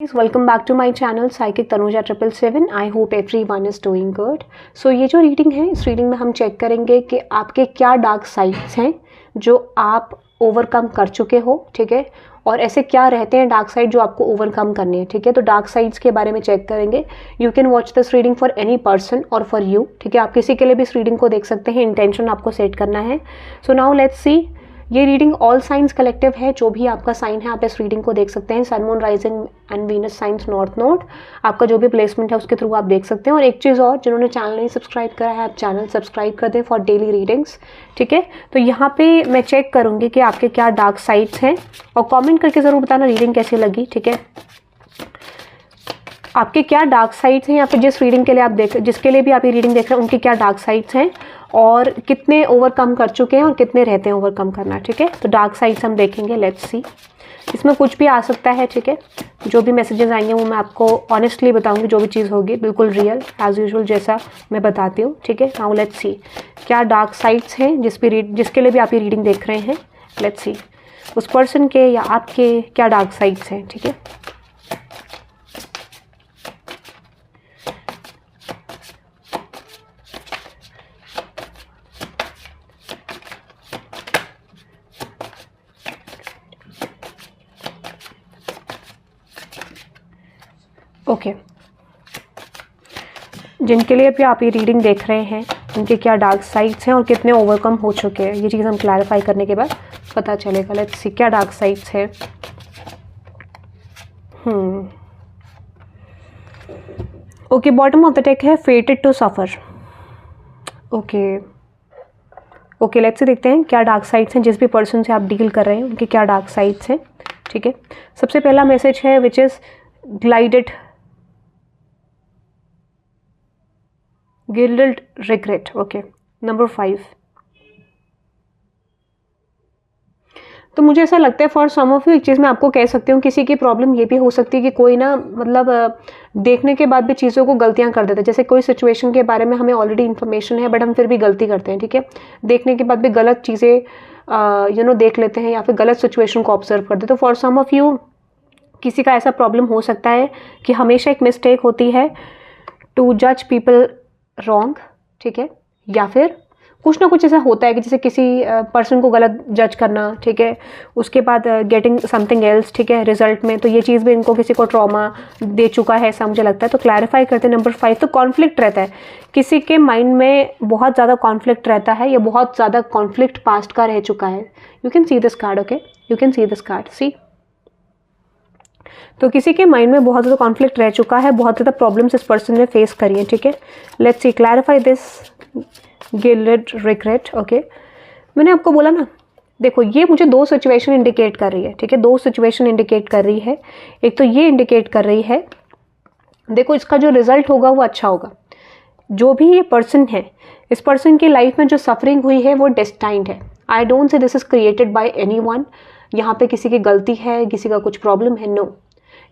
Please welcome back to my channel Psychic Tanuja 777. I hope everyone is doing good. So ये जो reading है, इस reading में हम चेक करेंगे कि आपके क्या डार्क साइड्स हैं जो आप ओवरकम कर चुके हो, ठीक है, और ऐसे क्या रहते हैं डार्क साइड जो आपको ओवरकम करने हैं, ठीक है। तो डार्क साइड्स के बारे में चेक करेंगे। You can watch this reading for any person और फॉर यू, ठीक है। आप किसी के लिए भी इस रीडिंग को देख सकते हैं, इंटेंशन आपको सेट करना है। So now let's see. ये रीडिंग ऑल साइंस कलेक्टिव है, जो भी आपका साइन है आप इस रीडिंग को देख सकते हैं। Sun moon rising and Venus science north node, आपका जो भी प्लेसमेंट है उसके थ्रू आप देख सकते हैं। और एक चीज़ और, जिन्होंने चैनल नहीं सब्सक्राइब करा है आप चैनल सब्सक्राइब कर दें फॉर डेली रीडिंग्स, ठीक है। तो यहाँ पे मैं चेक करूँगी कि आपके क्या डार्क साइड्स हैं, और कॉमेंट करके ज़रूर बताना रीडिंग कैसी लगी, ठीक है। आपके क्या डार्क साइड्स हैं, या फिर जिसके लिए भी आप ये रीडिंग देख रहे हैं उनके क्या डार्क साइड्स हैं, और कितने ओवरकम कर चुके हैं और कितने रहते हैं ओवरकम करना, ठीक है। तो डार्क साइड्स हम देखेंगे, लेट्स सी। इसमें कुछ भी आ सकता है, ठीक है। जो भी मैसेजेस आएंगे वो मैं आपको ऑनेस्टली बताऊंगी, जो भी चीज़ होगी बिल्कुल रियल एज यूजुअल जैसा मैं बताती हूँ, ठीक है। नाउ लेट्स सी क्या डार्क साइड्स हैं जिसके लिए भी आप ये रीडिंग देख रहे हैं। लेट्स सी उस पर्सन के या आपके क्या डार्क साइड्स हैं, ठीक है। ओके जिनके लिए भी आप ये रीडिंग देख रहे हैं उनके क्या डार्क साइड्स हैं और कितने ओवरकम हो चुके हैं, ये चीज़ हम क्लैरिफाई करने के बाद पता चलेगा। लेट्स सी क्या डार्क साइड्स है। Okay, bottom of the deck है fated to suffer. Okay let's see देखते हैं क्या डार्क साइड्स हैं जिस भी पर्सन से आप डील कर रहे हैं उनके क्या डार्क साइड्स हैं, ठीक है। सबसे पहला मैसेज है which is glided gilded regret. Okay, number 5। तो मुझे ऐसा लगता है फॉर सम ऑफ यू, एक चीज़ मैं आपको कह सकती हूँ, किसी की प्रॉब्लम ये भी हो सकती है कि कोई ना मतलब देखने के बाद भी चीज़ों को गलतियाँ कर देता है। जैसे कोई सिचुएशन के बारे में हमें ऑलरेडी इन्फॉर्मेशन है बट हम फिर भी गलती करते हैं, ठीक है। देखने के बाद भी गलत चीज़ें देख लेते हैं या फिर गलत सिचुएशन को ऑब्जर्व करते हैं। तो फॉर सम ऑफ यू किसी का ऐसा प्रॉब्लम हो सकता है कि हमेशा एक मिस्टेक होती है टू जज पीपल रॉन्ग, ठीक है। या फिर कुछ ना कुछ ऐसा होता है कि जैसे किसी पर्सन को गलत जज करना, ठीक है, उसके बाद गेटिंग समथिंग एल्स, ठीक है, रिजल्ट में। तो ये चीज़ भी इनको किसी को ट्रॉमा दे चुका है ऐसा मुझे लगता है। तो क्लैरिफाई करते हैं नंबर 5। तो कॉन्फ्लिक्ट रहता है, किसी के माइंड में बहुत ज़्यादा कॉन्फ्लिक्ट रहता है, या बहुत ज़्यादा कॉन्फ्लिक्ट पास्ट का रह चुका है। You can see this card, okay, you can see this card, see. तो किसी के माइंड में बहुत ज़्यादा कॉन्फ्लिक्ट रह चुका है, बहुत ज़्यादा प्रॉब्लम्स इस पर्सन ने फेस करी है, ठीक है। Let's see clarify this gilded regret. Okay, मैंने आपको बोला ना, देखो ये मुझे 2 सिचुएशन इंडिकेट कर रही है, ठीक है। 2 सिचुएशन इंडिकेट कर रही है। एक तो ये इंडिकेट कर रही है, देखो इसका जो रिजल्ट होगा वो अच्छा होगा। जो भी ये पर्सन है, इस पर्सन की लाइफ में जो सफरिंग हुई है वो डेस्टाइंड है। I don't say this is created by anyone. यहाँ पे किसी की गलती है, किसी का कुछ प्रॉब्लम है, नो।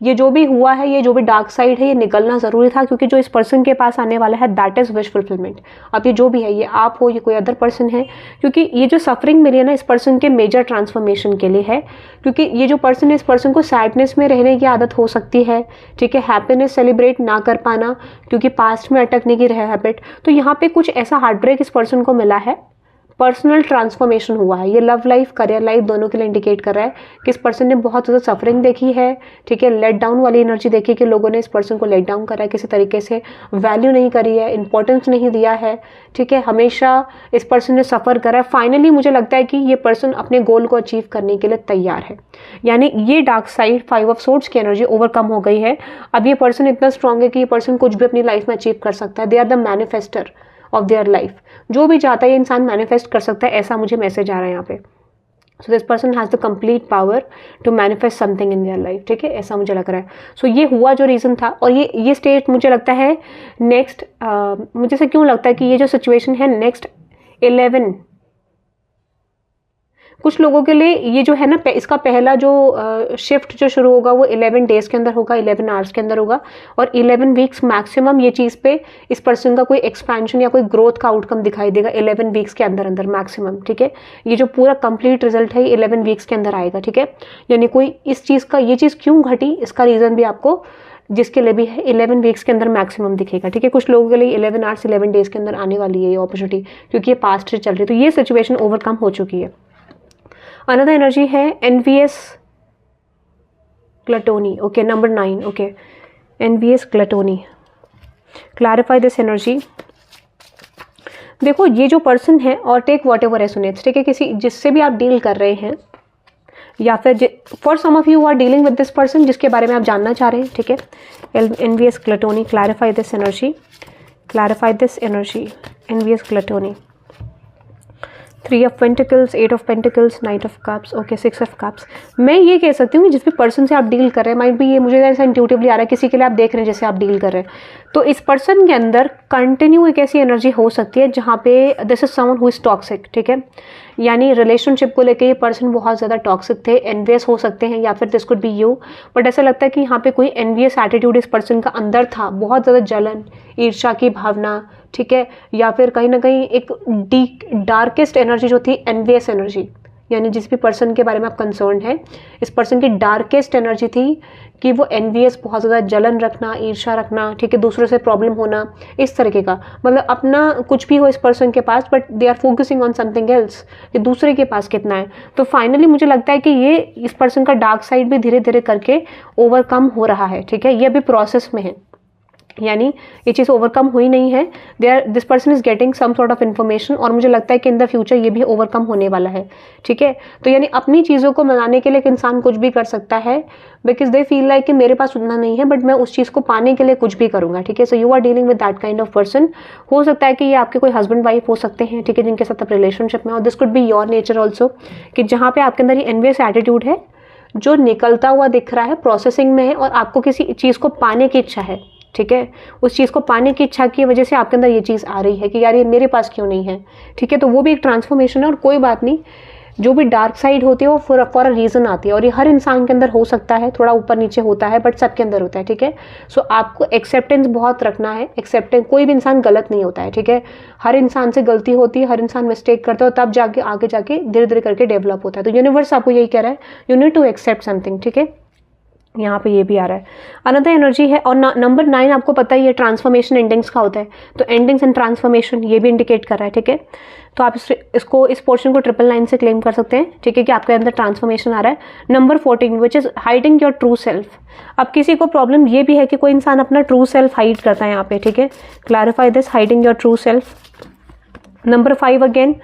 ये जो भी हुआ है, ये जो भी डार्क साइड है, ये निकलना ज़रूरी था, क्योंकि जो इस पर्सन के पास आने वाला है दैट इज़ विश फुलफिलमेंट। अब ये जो भी है, ये आप हो, ये कोई अदर पर्सन है, क्योंकि ये जो सफरिंग मिली है ना इस पर्सन के मेजर ट्रांसफॉर्मेशन के लिए है। क्योंकि ये जो पर्सन है, इस पर्सन को सैडनेस में रहने की आदत हो सकती है, ठीक है, हैप्पीनेस सेलिब्रेट ना कर पाना, क्योंकि पास्ट में अटकने की हैबिट। तो यहाँ पे कुछ ऐसा हार्ट ब्रेक इस पर्सन को मिला है, पर्सनल ट्रांसफॉर्मेशन हुआ है। ये लव लाइफ, करियर लाइफ दोनों के लिए इंडिकेट कर रहा है कि इस पर्सन ने बहुत ज़्यादा सफरिंग देखी है, ठीक है, लेट डाउन वाली एनर्जी देखी कि लोगों ने इस पर्सन को लेट डाउन करा है, किसी तरीके से वैल्यू नहीं करी है, इंपॉर्टेंस नहीं दिया है, ठीक है, हमेशा इस पर्सन ने सफ़र करा है। फाइनली मुझे लगता है कि ये पर्सन अपने गोल को अचीव करने के लिए तैयार है, यानी ये डार्क साइड 5 ऑफ सोर्ड्स की एनर्जी ओवरकम हो गई है। अब ये पर्सन इतना स्ट्रांग है कि ये पर्सन कुछ भी अपनी लाइफ में अचीव कर सकता है। They are the manifester of their life. जो भी चाहता है ये इंसान मैनिफेस्ट कर सकता है, ऐसा मुझे मैसेज आ रहा है यहाँ पे। So this person has the complete power to manifest something in their life, ठीक है, ऐसा मुझे लग रहा है। सो ये हुआ जो रीज़न था, और ये स्टेट मुझे लगता है नेक्स्ट, मुझे से क्यों लगता है कि ये जो सिचुएशन है नेक्स्ट 11 कुछ लोगों के लिए ये जो है ना, इसका पहला जो शिफ्ट जो शुरू होगा वो 11 डेज के अंदर होगा, 11 आवर्स के अंदर होगा, और 11 वीक्स मैक्सिमम ये चीज़ पे इस पर्सन का कोई एक्सपेंशन या कोई ग्रोथ का आउटकम दिखाई देगा 11 वीक्स के अंदर अंदर मैक्सिमम, ठीक है। ये जो पूरा कंप्लीट रिजल्ट है 11 वीक्स के अंदर आएगा, ठीक है। यानी कोई इस चीज़ का, ये चीज़ क्यों घटी, इसका रीज़न भी आपको जिसके लिए भी है 11 वीक्स के अंदर मैक्सिमम दिखेगा, ठीक है। कुछ लोगों के लिए 11 आवर्स 11 डेज के अंदर आने वाली है ये अपॉर्चुनिटी, क्योंकि ये पास्ट से चल रही है, तो ये सिचुएशन ओवरकम हो चुकी है। अनदर एनर्जी है envious gluttony, okay, number 9, okay, envious gluttony. Clarify this energy. देखो ये जो पर्सन है, और टेक वॉट एवर रेजोनेट्स, ठीक है, किसी जिससे भी आप डील कर रहे हैं, या फिर for some of you are dealing with this person जिसके बारे में आप जानना चाह रहे हैं, ठीक है। Envious gluttony, clarify this energy, clarify this energy, envious gluttony. 3 of pentacles, 8 of pentacles, knight of cups, okay, 6 of cups. मैं ये कह सकती हूँ कि जिस भी पर्सन से आप डील कर रहे हैं, माइट भी ये मुझे ऐसा इंट्यूटिवली आ रहा है, किसी के लिए आप देख रहे हैं जैसे आप डील कर रहे हैं, तो इस पर्सन के अंदर कंटिन्यू एक ऐसी एनर्जी हो सकती है जहाँ पे this is someone who is toxic, ठीक है। यानी रिलेशनशिप को लेके ये पर्सन बहुत ज़्यादा टॉक्सिक थे, एनवियस हो सकते हैं, या फिर this could be you, but ऐसा लगता है कि यहाँ पे कोई एनवियस एटीट्यूड इस पर्सन का अंदर था, बहुत ज़्यादा जलन, ईर्ष्या की भावना, ठीक है, या फिर कहीं ना कहीं एक डार्केस्ट एनर्जी जो थी एनवियस एनर्जी, यानी जिस भी पर्सन के बारे में आप कंसर्न है, इस पर्सन की डार्केस्ट एनर्जी थी कि वो एनवियस, बहुत ज़्यादा जलन रखना, ईर्ष्या रखना, ठीक है, दूसरों से प्रॉब्लम होना, इस तरीके का, मतलब अपना कुछ भी हो इस पर्सन के पास, but they are focusing on something else, कि दूसरे के पास कितना है। तो फाइनली मुझे लगता है कि ये इस पर्सन का डार्क साइड भी धीरे धीरे करके ओवरकम हो रहा है, ठीक है, ये अभी प्रोसेस में है, यानी ये चीज़ ओवरकम हुई नहीं है, this person is getting some sort of information, और मुझे लगता है कि इन द फ्यूचर ये भी ओवरकम होने वाला है, ठीक है। तो यानी अपनी चीज़ों को मनाने के लिए एक इंसान कुछ भी कर सकता है, बिकॉज दे फील लाइक कि मेरे पास उतना नहीं है, बट मैं उस चीज़ को पाने के लिए कुछ भी करूंगा, ठीक है। So you are dealing with that kind of person. हो सकता है कि ये आपके कोई हस्बैंड वाइफ हो सकते हैं, ठीक है, जिनके साथ आप रिलेशनशिप में, और this could be your nature also, कि जहाँ पे आपके अंदर ये एनवियस एटीट्यूड है जो निकलता हुआ दिख रहा है, प्रोसेसिंग में है, और आपको किसी चीज़ को पाने की इच्छा है, ठीक है, उस चीज़ को पाने की इच्छा की वजह से आपके अंदर ये चीज़ आ रही है कि यार ये मेरे पास क्यों नहीं है, ठीक है। तो वो भी एक ट्रांसफॉर्मेशन है, और कोई बात नहीं, जो भी डार्क साइड होती है वो फॉर अ रीज़न आती है, और ये हर इंसान के अंदर हो सकता है, थोड़ा ऊपर नीचे होता है, बट सबके अंदर होता है, ठीक है। सो आपको एक्सेप्टेंस बहुत रखना है, एक्सेप्टेंस, कोई भी इंसान गलत नहीं होता है, ठीक है, हर इंसान से गलती होती है, हर इंसान मिस्टेक करता है, तब जाके आगे जाके धीरे धीरे करके डेवलप होता है। तो यूनिवर्स आपको यही कह रहा है, you need to accept something, ठीक है, यहाँ पे ये भी आ रहा है। अनदर एनर्जी है, और नंबर 9 आपको पता ही है ट्रांसफॉर्मेशन एंडिंग्स का होता है, तो एंडिंग्स एंड ट्रांसफॉर्मेशन ये भी इंडिकेट कर रहा है, ठीक है। तो आप इस पोर्शन को 999 से क्लेम कर सकते हैं, ठीक है, कि आपके अंदर ट्रांसफॉर्मेशन आ रहा है। Number 14 which is hiding your true self. अब किसी को प्रॉब्लम ये भी है कि कोई इंसान अपना ट्रू सेल्फ हाइड करता है यहाँ पे, ठीक है। Clarify this, hiding your true self. Number 5 again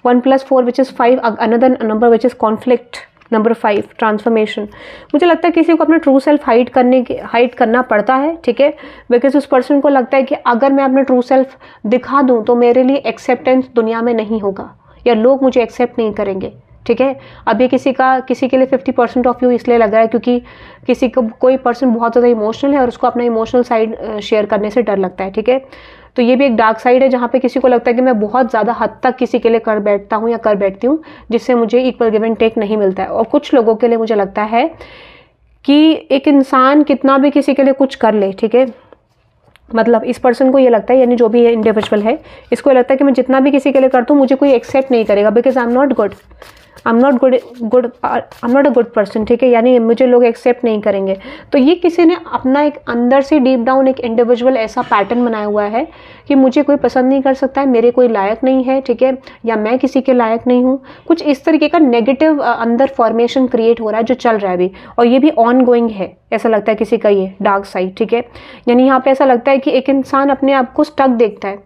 1 + 4 which is 5, another number which is conflict. Number 5 transformation. मुझे लगता है किसी को अपना ट्रू सेल्फ हाइड करना पड़ता है, ठीक है, बिकॉज उस पर्सन को लगता है कि अगर मैं अपना ट्रू सेल्फ दिखा दूं तो मेरे लिए एक्सेप्टेंस दुनिया में नहीं होगा, या लोग मुझे एक्सेप्ट नहीं करेंगे, ठीक है। अभी किसी के लिए 50% ऑफ व्यू इसलिए लग रहा है क्योंकि किसी को कोई पर्सन बहुत ज़्यादा इमोशनल है और उसको अपना इमोशनल साइड शेयर करने से डर लगता है, ठीक है। तो ये भी एक डार्क साइड है जहाँ पे किसी को लगता है कि मैं बहुत ज़्यादा हद तक किसी के लिए कर बैठता हूँ या कर बैठती हूँ जिससे मुझे इक्वल गिव एंड टेक नहीं मिलता है। और कुछ लोगों के लिए मुझे लगता है कि एक इंसान कितना भी किसी के लिए कुछ कर ले, ठीक है, मतलब इस पर्सन को ये लगता है, यानी जो भी इंडिविजुअल है, इसको ये लगता है कि मैं जितना भी किसी के लिए करता हूँ मुझे कोई एक्सेप्ट नहीं करेगा, because I am not a good person, ठीक है, यानी मुझे लोग एक्सेप्ट नहीं करेंगे। तो ये किसी ने अपना एक अंदर से डीप डाउन एक इंडिविजुअल ऐसा पैटर्न बनाया हुआ है कि मुझे कोई पसंद नहीं कर सकता है, मेरे कोई लायक नहीं है, ठीक है, या मैं किसी के लायक नहीं हूँ। कुछ इस तरीके का नेगेटिव अंदर फॉर्मेशन क्रिएट हो रहा है जो चल रहा है अभी, और ये भी ऑन गोइंग है, ऐसा लगता है किसी का ये डार्क साइड, ठीक है। यानी यहाँ पे ऐसा लगता है कि एक इंसान अपने आप को स्टक देखता है,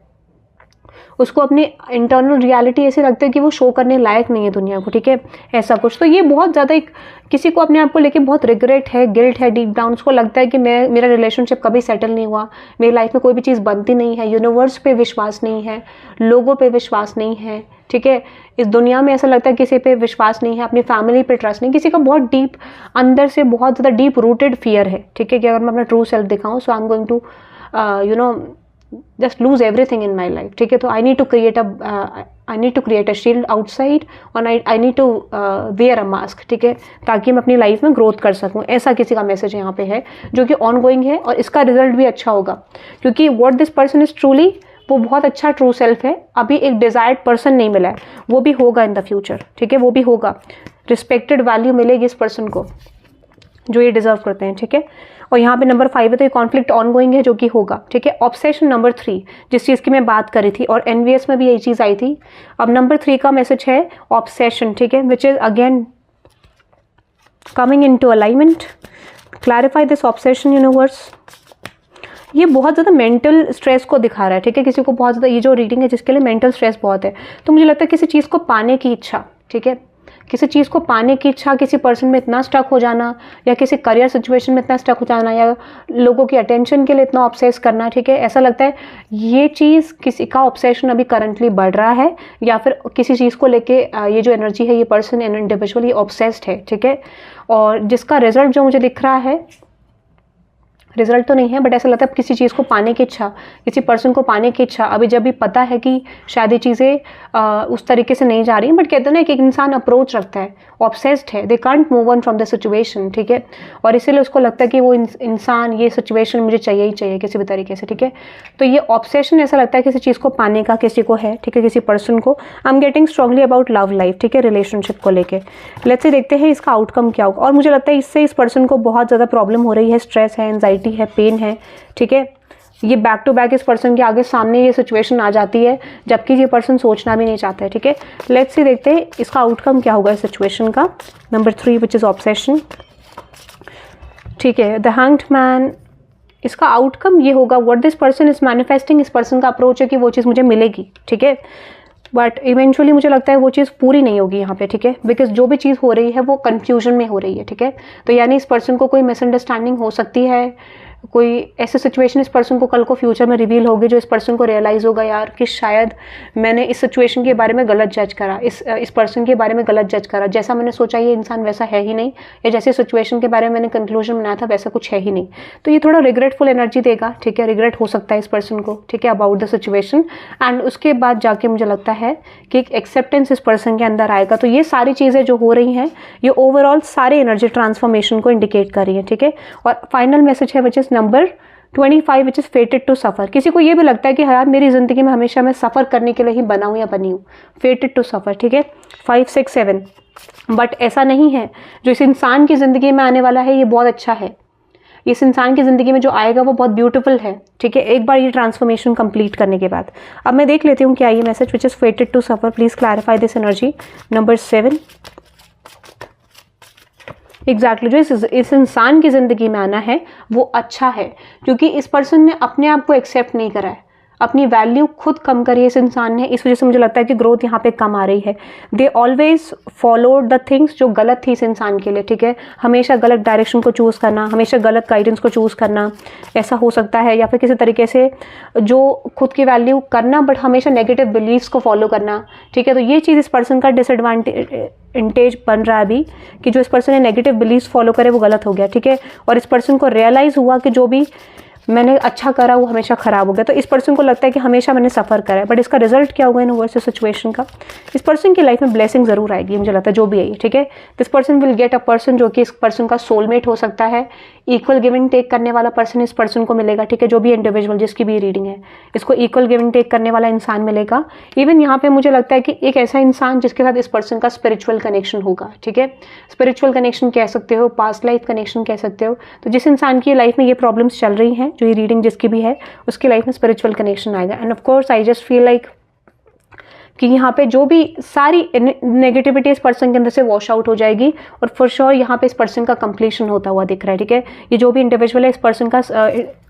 उसको अपनी इंटरनल रियलिटी ऐसे लगता है कि वो शो करने लायक नहीं है दुनिया को, ठीक है, ऐसा कुछ। तो ये बहुत ज़्यादा एक किसी को अपने आप को लेके बहुत रिग्रेट है, गिल्ट है डीप डाउन, उसको लगता है कि मेरा रिलेशनशिप कभी सेटल नहीं हुआ, मेरी लाइफ में कोई भी चीज़ बनती नहीं है, यूनिवर्स पे विश्वास नहीं है, लोगों पे विश्वास नहीं है, ठीक है, इस दुनिया में ऐसा लगता है किसी पे विश्वास नहीं है, अपनी फैमिली पे ट्रस्ट नहीं, किसी का बहुत डीप अंदर से बहुत ज़्यादा डीप रूटेड फियर है, ठीक है, कि अगर मैं अपना ट्रू सेल्फ दिखाऊँ so I am going to just lose everything in my life, ठीक है। तो I need to create a shield outside और I need to wear a mask, ठीक है, ताकि मैं अपनी लाइफ में ग्रोथ कर सकूं। ऐसा किसी का मैसेज यहाँ पे है जो कि ऑन गोइंग है और इसका रिजल्ट भी अच्छा होगा, क्योंकि what this person is truly, वो बहुत अच्छा ट्रू सेल्फ है। अभी एक डिजायर्ड पर्सन नहीं मिला है, वो भी होगा इन द फ्यूचर, ठीक है, वो भी होगा। रिस्पेक्टेड वैल्यू मिलेगी इस पर्सन को जो ये डिजर्व करते हैं, ठीक है। और यहाँ पे नंबर 5 है, तो ये कॉन्फ्लिक्ट ऑन गोइंग है जो कि होगा, ठीक है। ऑब्सेशन नंबर 3, जिस चीज़ की मैं बात करी थी, और एनवीएस में भी यही चीज़ आई थी। अब नंबर 3 का मैसेज है ऑब्सेशन, ठीक है, which is again coming in to alignment. Clarify this obsession universe. ये बहुत ज़्यादा मेंटल स्ट्रेस को दिखा रहा है, ठीक है। किसी को बहुत ज़्यादा, ये जो रीडिंग है जिसके लिए मेंटल स्ट्रेस बहुत है, तो मुझे लगता है किसी चीज़ को पाने की इच्छा, ठीक है, किसी चीज़ को पाने की इच्छा, किसी पर्सन में इतना स्टक हो जाना, या किसी करियर सिचुएशन में इतना स्टक हो जाना, या लोगों की अटेंशन के लिए इतना ऑब्सेस करना, ठीक है। ऐसा लगता है ये चीज़, किसी का ऑब्सेशन अभी करंटली बढ़ रहा है, या फिर किसी चीज़ को लेके ये जो एनर्जी है, ये पर्सन इंडिविजुअल ये ऑब्सेस्ड है, ठीक है। और जिसका रिजल्ट जो मुझे दिख रहा है, रिजल्ट तो नहीं है, बट ऐसा लगता है किसी चीज़ को पाने की इच्छा, किसी पर्सन को पाने की इच्छा। अभी जब भी पता है कि शायद ये चीज़ें उस तरीके से नहीं जा रही, बट कहते हैं ना कि एक इंसान अप्रोच रखता है, ऑब्सेस्ड है, they can't move on from the situation, ठीक है। और इसीलिए उसको लगता है कि वो इंसान, ये सिचुएशन मुझे चाहिए ही चाहिए किसी भी तरीके से, ठीक है। तो ये ऑब्सेशन ऐसा लगता है किसी चीज़ को पाने का किसी को है, ठीक है, किसी पर्सन को। I am getting strongly about love life, ठीक है, रिलेशनशिप को लेके। लेट्स से देखते हैं इसका आउटकम क्या होगा। और मुझे लगता है इससे इस पर्सन को बहुत ज़्यादा प्रॉब्लम हो रही है, स्ट्रेस है, एंजाइटी है, पेन है, ठीक है। ये बैक टू बैक इस पर्सन के आगे सामने ये सिचुएशन आ जाती है, जबकि ये पर्सन सोचना भी नहीं चाहता है, ठीक है। लेट्स सी देखते हैं इसका आउटकम क्या होगा इस सिचुएशन का। नंबर 3 विच इज ऑब्सेशन, ठीक है। द हैंग्ड मैन, इसका आउटकम ये होगा, what this person is manifesting, इस पर्सन का अप्रोच है कि वो चीज़ मुझे मिलेगी, ठीक है, बट इवेंचुअली मुझे लगता है वो चीज़ पूरी नहीं होगी यहाँ पे, ठीक है, बिकॉज जो भी चीज़ हो रही है वो कन्फ्यूजन में हो रही है, ठीक है। तो यानी इस पर्सन को कोई मिसअंडरस्टैंडिंग हो सकती है, कोई ऐसी सिचुएशन इस पर्सन को कल को फ्यूचर में रिवील होगी जो इस पर्सन को रियलाइज़ होगा, यार कि शायद मैंने इस सिचुएशन के बारे में गलत जज करा, इस पर्सन के बारे में गलत जज करा, जैसा मैंने सोचा ये इंसान वैसा है ही नहीं, या जैसे सिचुएशन के बारे में मैंने कंक्लूजन बनाया था वैसा कुछ है ही नहीं। तो ये थोड़ा रिग्रेटफुल एनर्जी देगा, ठीक है, रिग्रेट हो सकता है इस पर्सन को, ठीक है, अबाउट द सिचुएशन। एंड उसके बाद जाके मुझे लगता है कि एक एक्सेप्टेंस इस पर्सन के अंदर आएगा। तो ये सारी चीज़ें जो हो रही हैं, ये सारे एनर्जी ट्रांसफॉर्मेशन को इंडिकेट कर रही है, ठीक है। और फाइनल मैसेज है which is number 25 which is fated to suffer. किसी को ये भी लगता है कि यार मेरी ज़िंदगी में हमेशा मैं सफ़र करने के लिए ही बना हूँ या बनी हूँ, फेटेड टू सफ़र, ठीक है, 5, 6, 7। बट ऐसा नहीं है, जो इस इंसान की ज़िंदगी में आने वाला है ये बहुत अच्छा है, इस इंसान की ज़िंदगी में जो आएगा वो बहुत ब्यूटीफुल है, ठीक है, एक बार ये ट्रांसफॉर्मेशन कंप्लीट करने के बाद। अब मैं देख लेती हूँ क्या ये message which is fated to suffer, please clarify this energy. Number 7, exactly जो इस इंसान की ज़िंदगी में आना है वो अच्छा है, क्योंकि इस पर्सन ने अपने आप को एक्सेप्ट नहीं करा है, अपनी वैल्यू खुद कम करी है इस इंसान ने। इस वजह से मुझे लगता है कि ग्रोथ यहाँ पे कम आ रही है। They always followed the things जो गलत थी इस इंसान के लिए, ठीक है, हमेशा गलत डायरेक्शन को चूज़ करना, हमेशा गलत गाइडेंस को चूज़ करना, ऐसा हो सकता है। या फिर किसी तरीके से जो खुद की वैल्यू करना बट हमेशा नेगेटिव बिलीव्स को फॉलो करना, ठीक है। तो ये चीज़ इस पर्सन का डिसएडवांटेज बन रहा है अभी, कि जो इस पर्सन ने नेगेटिव बिलीव्स फॉलो करे वो गलत हो गया, ठीक है। और इस पर्सन को रियलाइज़ हुआ कि जो भी मैंने अच्छा करा वो हमेशा ख़राब हो गया। तो इस पर्सन को लगता है कि हमेशा मैंने सफ़र करा है, बट इसका रिजल्ट क्या होगा इन वर्स सिचुएशन का, इस पर्सन की लाइफ में ब्लेसिंग ज़रूर आएगी, मुझे लगता है जो भी आई, ठीक है। This person will get a person जो कि इस पर्सन का सोलमेट हो सकता है, इक्वल गिव एंड टेक करने वाला पर्सन इस पर्सन को मिलेगा, ठीक है, जो भी इंडिविजुअल जिसकी भी रीडिंग है इसको इक्वल गिव एंड टेक करने वाला इंसान मिलेगा। इवन यहाँ पे मुझे लगता है कि एक ऐसा इंसान जिसके साथ इस पर्सन का स्पिरिचुअल कनेक्शन होगा, ठीक है, स्पिरिचुअल कनेक्शन कह सकते हो, पास्ट लाइफ कनेक्शन कह सकते हो। तो जिस इंसान की लाइफ में ये प्रॉब्लम्स चल रही हैं, जो ये रीडिंग जिसकी भी है, उसकी लाइफ में स्पिरिचुअल कनेक्शन आएगा। End of course I just feel like कि यहाँ पे जो भी सारी नेगेटिविटी इस पर्सन के अंदर से वॉश आउट हो जाएगी, और फॉर श्योर यहाँ पे इस पर्सन का कंप्लीशन होता हुआ दिख रहा है, ठीक है। ये जो भी इंडिविजुअल है इस पर्सन का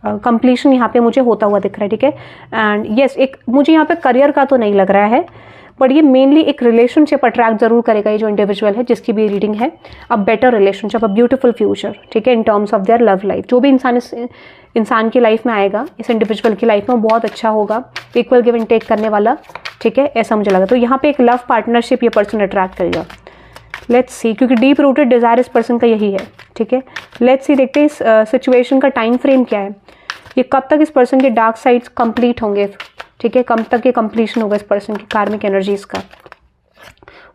कंप्लीशन यहाँ पे मुझे होता हुआ दिख रहा है, ठीक है। एंड यस, एक मुझे यहाँ पे करियर का तो नहीं लग रहा है, बट ये मेनली एक रिलेशनशिप अट्रैक्ट जरूर करेगा, ये जो इंडिविजुअल है जिसकी भी रीडिंग है, a better relationship, a beautiful future, ठीक है, in terms of their love life. जो भी इंसान इस इंसान की लाइफ में आएगा, इस इंडिविजुअल की लाइफ में बहुत अच्छा होगा, इक्वल गिव एंड टेक करने वाला, ठीक है, ऐसा मुझे लगा। तो यहाँ पे एक लव पार्टनरशिप ये पर्सन अट्रैक्ट करेगा। लेट्स सी, क्योंकि डीप रूटेड डिजायर इस पर्सन का यही है, ठीक है। लेट्स सी, देखते हैं इस सिचुएशन का टाइम फ्रेम क्या है। ये कब तक इस पर्सन के डार्क साइड्स कंप्लीट होंगे, ठीक है, कब तक ये कंप्लीशन होगा इस पर्सन की कार्मिक एनर्जीज का।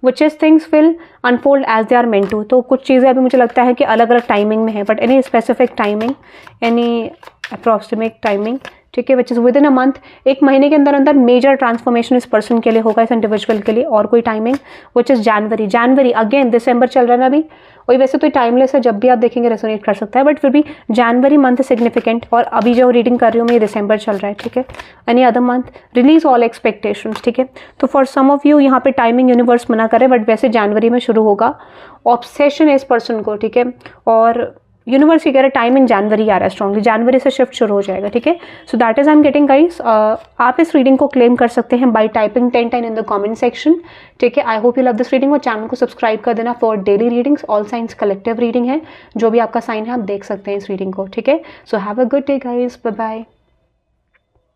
Which is things will unfold as they are meant to. तो कुछ चीज़ें अभी मुझे लगता है कि अलग अलग टाइमिंग में है, but any specific timing, any approximate timing, ठीक है, which is with in a month, एक महीने के अंदर अंदर मेजर ट्रांसफॉर्मेशन इस पर्सन के लिए होगा, इस इंडिविजुअल के लिए। और कोई timing which is January, again December चल रहा है ना अभी, वही वैसे तो टाइमलेस है, जब भी आप देखेंगे रेजोनेट कर सकता है, बट फिर भी जनवरी मंथ सिग्निफिकेंट। और अभी जो रीडिंग कर रही हूँ मैं, ये दिसंबर चल रहा है, ठीक है। Any other month, release all expectations, ठीक है। तो फॉर सम ऑफ यू यहाँ पे टाइमिंग यूनिवर्स मना करे, बट वैसे जनवरी में शुरू होगा। ऑब्सेशन है इस पर्सन को, ठीक है, और यूनिवर्स की कह रहा है टाइमिंग जनवरी आ रहा है स्ट्रॉन्गली, जनवरी से शिफ्ट शुरू हो जाएगा, ठीक है। So that is I am getting guys. आप इस रीडिंग को क्लेम कर सकते हैं bye typing 1010 in the comment section, ठीक है। I hope you love this reading, और चैनल को सब्सक्राइब कर देना for daily readings. All science collective reading है, जो भी आपका साइन है आप देख सकते हैं इस रीडिंग को, ठीक है। So have a good day guys, bye bye.